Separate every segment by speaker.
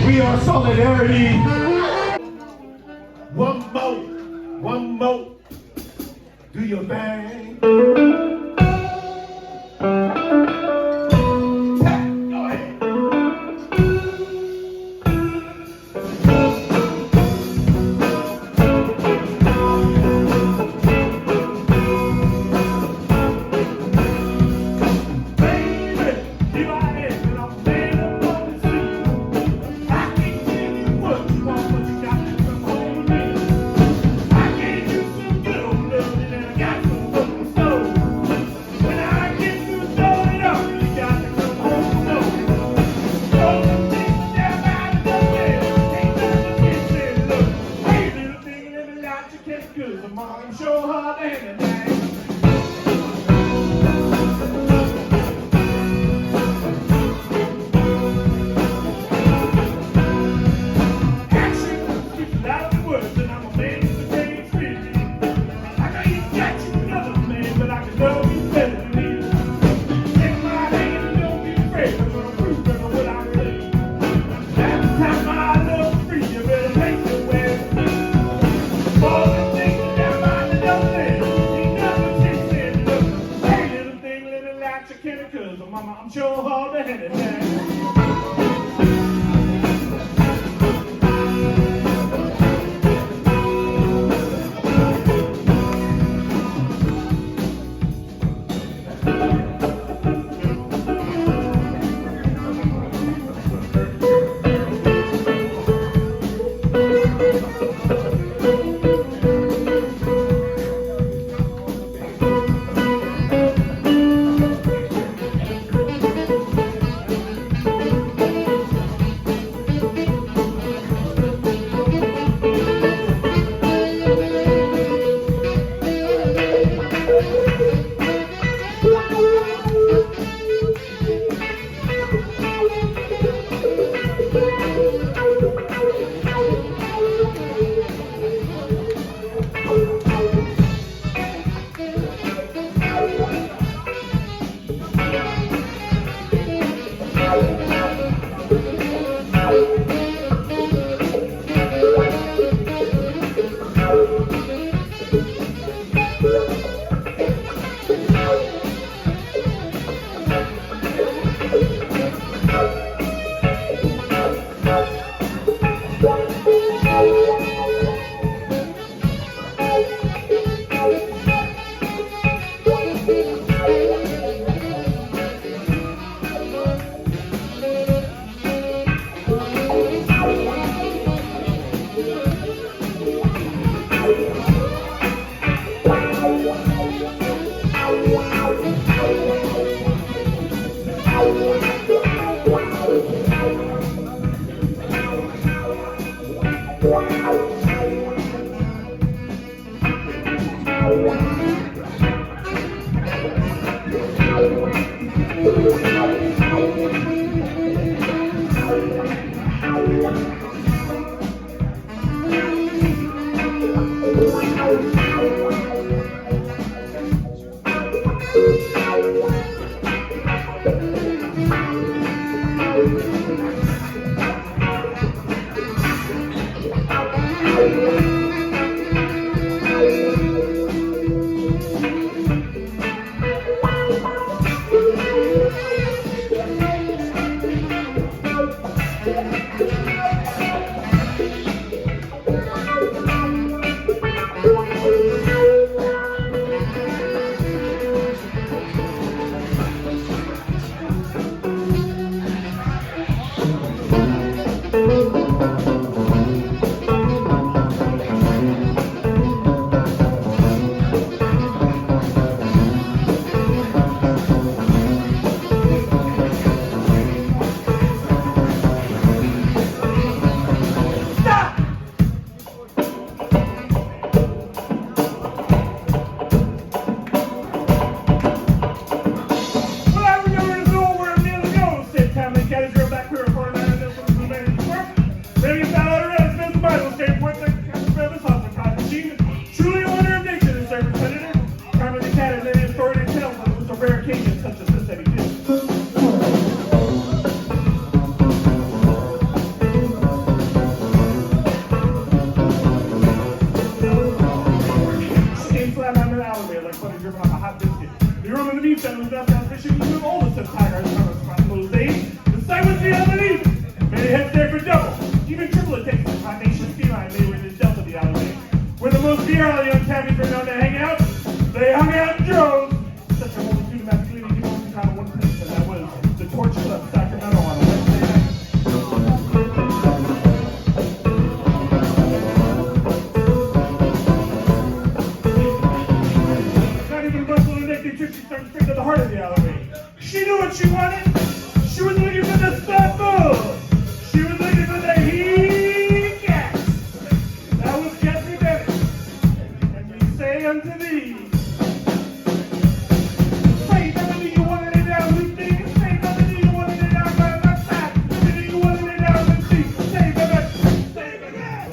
Speaker 1: We are solidarity.
Speaker 2: One more. Do your thing. Mom, show her anything. Action speaks louder than words, and I'm a man who's a day free. I can even catch you another man, but I can love you better than me. Take my hand and don't be afraid. I'm gonna prove that what I say. Every time I love free, you better make it well. All the things that mind don't say. You never chasing look. Hey, little thing, little latch, I can't cause mama, I'm sure hard to anything. year, all the young tabbies were known to hang out. They hung out in droves. Such a holy student masculinity, you only found one place, and that was the Torch Club, Sacramento, on a Wednesday night. Not even a bustle of the neck, they took she started straight to the heart of the alleyway. She knew what she wanted. She was looking for the sparkle. She was looking for the heat gas. That was Jesse Bennett. And we say unto thee, say nothing you wanted it down with me. Say nothing you wanted it down by my side. Say you wanted it down with me. Say Bennett. Say Bennett.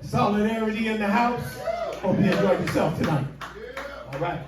Speaker 1: Solidarity in the house. Hope you enjoyed yourself tonight. All right.